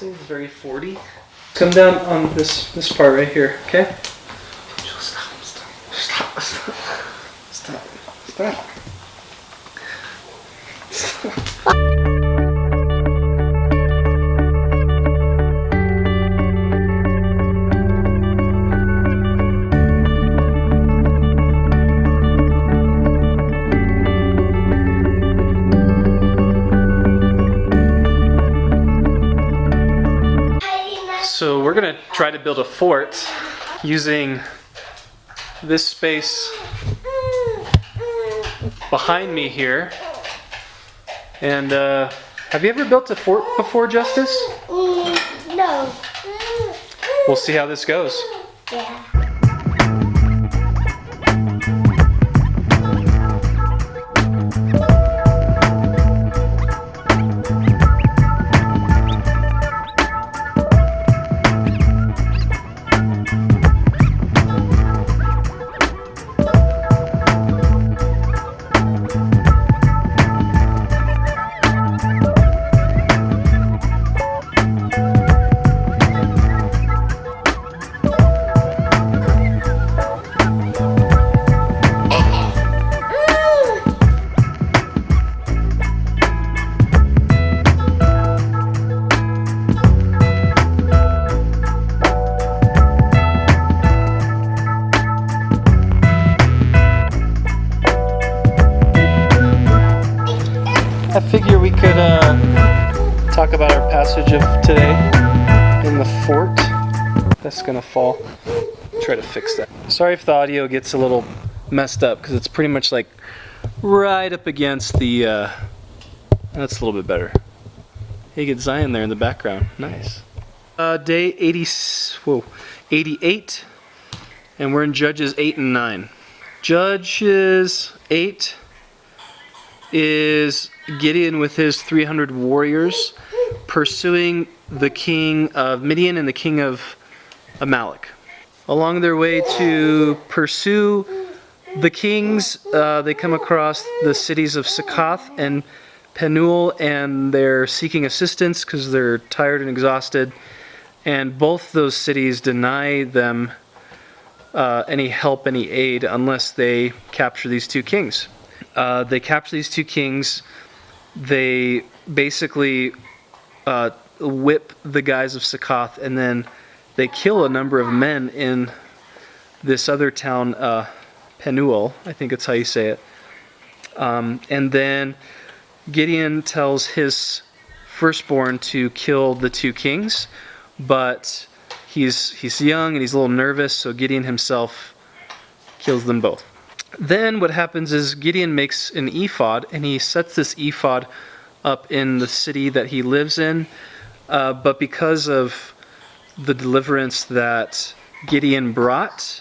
say it's very 40. Come down on this part right here, okay? Stop. So we're gonna try to build a fort using this space behind me here. And have you ever built a fort before, Justus? No. We'll see how this goes. Yeah. I figure we could talk about our passage of today in the fort. That's gonna fall. Try to fix that. Sorry if the audio gets a little messed up because it's pretty much like right up against the. That's a little bit better. Hey, get Zion there in the background. Nice. Day 88, and we're in Judges 8 and 9. Judges 8 is Gideon with his 300 warriors pursuing the king of Midian and the king of Amalek. Along their way to pursue the kings, they come across the cities of Succoth and Penuel, and they're seeking assistance because they're tired and exhausted. And both those cities deny them any help, any aid, unless they capture these two kings. They capture these two kings. They basically whip the guys of Succoth, and then they kill a number of men in this other town, Penuel, I think it's how you say it. And then Gideon tells his firstborn to kill the two kings, but he's young and he's a little nervous, so Gideon himself kills them both. Then what happens is Gideon makes an ephod, and he sets this ephod up in the city that he lives in. But because of the deliverance that Gideon brought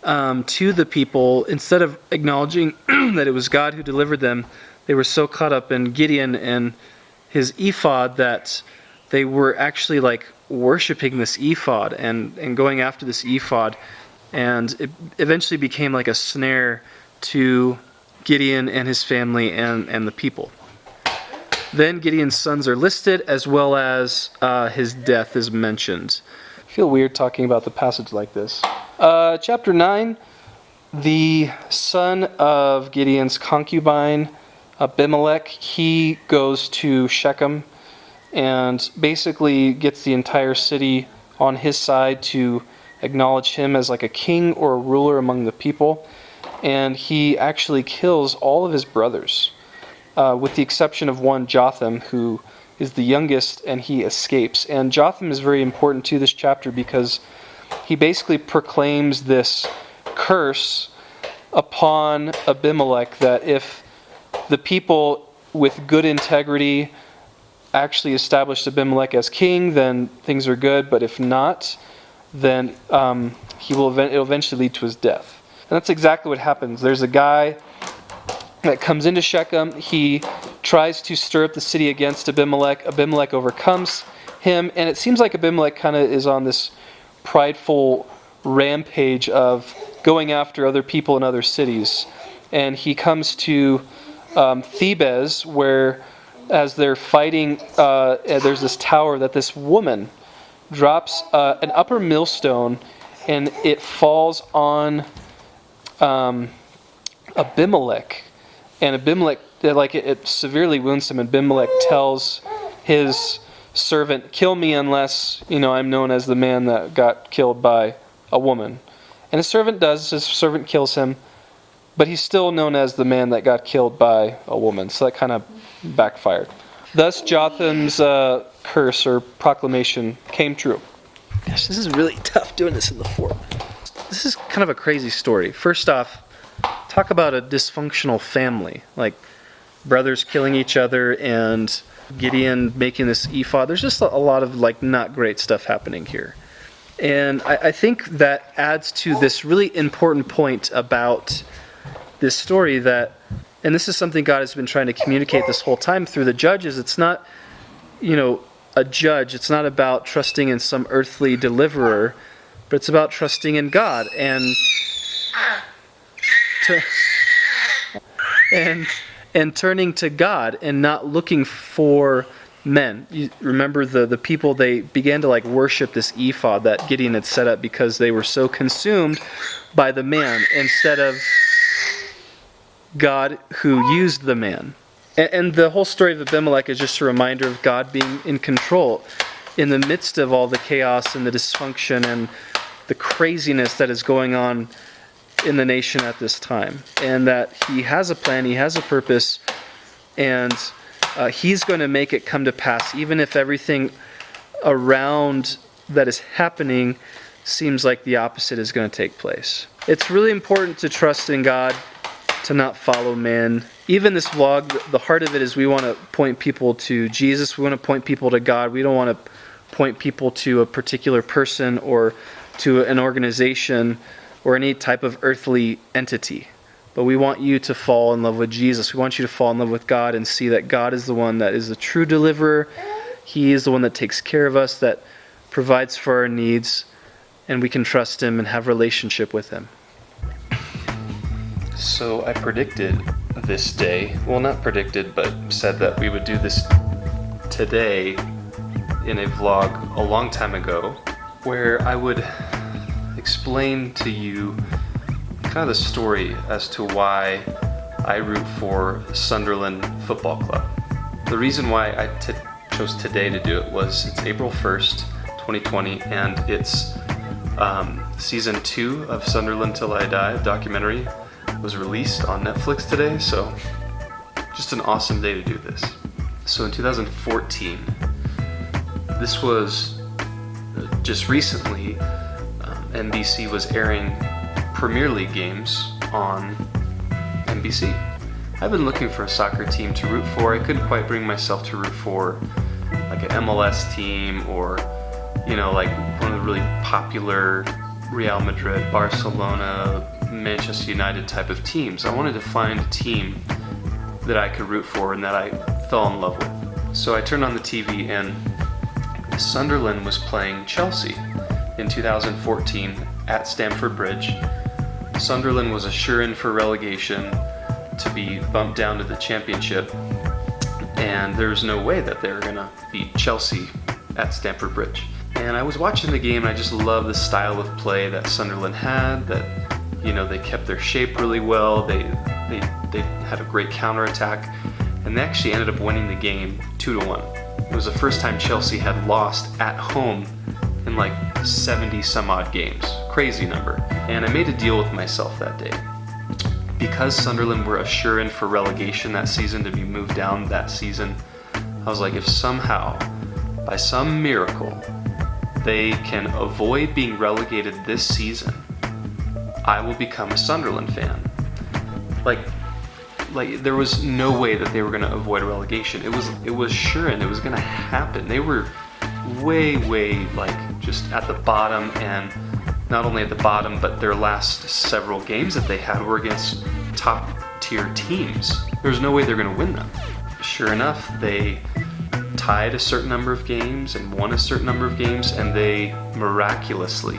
to the people, instead of acknowledging that it was God who delivered them, they were so caught up in Gideon and his ephod that they were actually like worshiping this ephod and going after this ephod. And it eventually became like a snare to Gideon and his family and the people. Then Gideon's sons are listed, as well as his death is mentioned. I feel weird talking about the passage like this. Chapter 9, the son of Gideon's concubine, Abimelech, he goes to Shechem and basically gets the entire city on his side to acknowledge him as like a king or a ruler among the people, and he actually kills all of his brothers, with the exception of one, Jotham, who is the youngest, and he escapes. And Jotham is very important to this chapter because he basically proclaims this curse upon Abimelech that if the people with good integrity actually established Abimelech as king, then things are good, but if not, then it'll eventually lead to his death. And that's exactly what happens. There's a guy that comes into Shechem. He tries to stir up the city against Abimelech. Abimelech overcomes him, and it seems like Abimelech kind of is on this prideful rampage of going after other people in other cities. And he comes to Thebes, where as they're fighting, there's this tower that this woman drops an upper millstone, and it falls on Abimelech. And Abimelech, it severely wounds him. Abimelech tells his servant, "Kill me unless, I'm known as the man that got killed by a woman." And his servant does. His servant kills him, but he's still known as the man that got killed by a woman. So that kind of backfired. Thus, Jotham's curse or proclamation came true. Gosh, this is really tough doing this in the fort. This is kind of a crazy story. First off, talk about a dysfunctional family. Like brothers killing each other and Gideon making this ephod. There's just a lot of not great stuff happening here. And I think that adds to this really important point about this story that, and this is something God has been trying to communicate this whole time through the judges. It's not, a judge. It's not about trusting in some earthly deliverer, but it's about trusting in God and turning to God and not looking for men. You remember the people, they began to worship this ephod that Gideon had set up because they were so consumed by the man instead of God who used the man. And the whole story of Abimelech is just a reminder of God being in control in the midst of all the chaos and the dysfunction and the craziness that is going on in the nation at this time. And that He has a plan, He has a purpose, and He's going to make it come to pass, even if everything around that is happening seems like the opposite is going to take place. It's really important to trust in God, to not follow man. Even this vlog, the heart of it is we want to point people to Jesus. We want to point people to God. We don't want to point people to a particular person or to an organization or any type of earthly entity. But we want you to fall in love with Jesus. We want you to fall in love with God and see that God is the one that is the true deliverer. He is the one that takes care of us, that provides for our needs, and we can trust Him and have a relationship with Him. So I predicted this day, well, not predicted, but said that we would do this today in a vlog a long time ago, where I would explain to you kind of the story as to why I root for Sunderland Football Club. The reason why I chose today to do it was it's April 1st, 2020, and it's season 2 of Sunderland Till I Die documentary was released on Netflix today, so just an awesome day to do this. So in 2014, this was just recently, NBC was airing Premier League games on NBC. I've been looking for a soccer team to root for. I couldn't quite bring myself to root for an MLS team or, one of the really popular Real Madrid, Barcelona, Manchester United type of teams. I wanted to find a team that I could root for and that I fell in love with. So I turned on the TV and Sunderland was playing Chelsea in 2014 at Stamford Bridge. Sunderland was a sure-in for relegation to be bumped down to the championship, and there was no way that they were going to beat Chelsea at Stamford Bridge. And I was watching the game and I just loved the style of play that Sunderland had, that they kept their shape really well, they had a great counterattack, and they actually ended up winning the game 2-1. It was the first time Chelsea had lost at home in 70 some odd games. Crazy number. And I made a deal with myself that day. Because Sunderland were a sure-in for relegation that season, to be moved down that season, I was like, if somehow, by some miracle, they can avoid being relegated this season, I will become a Sunderland fan. There was no way that they were going to avoid relegation. It was sure, and it was going to happen. They were way just at the bottom, and not only at the bottom, but their last several games that they had were against top tier teams. There was no way they're going to win them. Sure enough, they tied a certain number of games and won a certain number of games, and they miraculously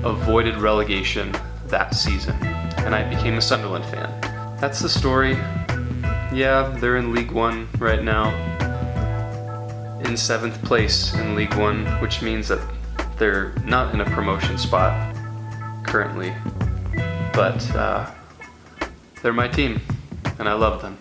avoided relegation that season, and I became a Sunderland fan. That's the story. Yeah, they're in League One right now. In 7th place in League One, which means that they're not in a promotion spot currently. But they're my team, and I love them.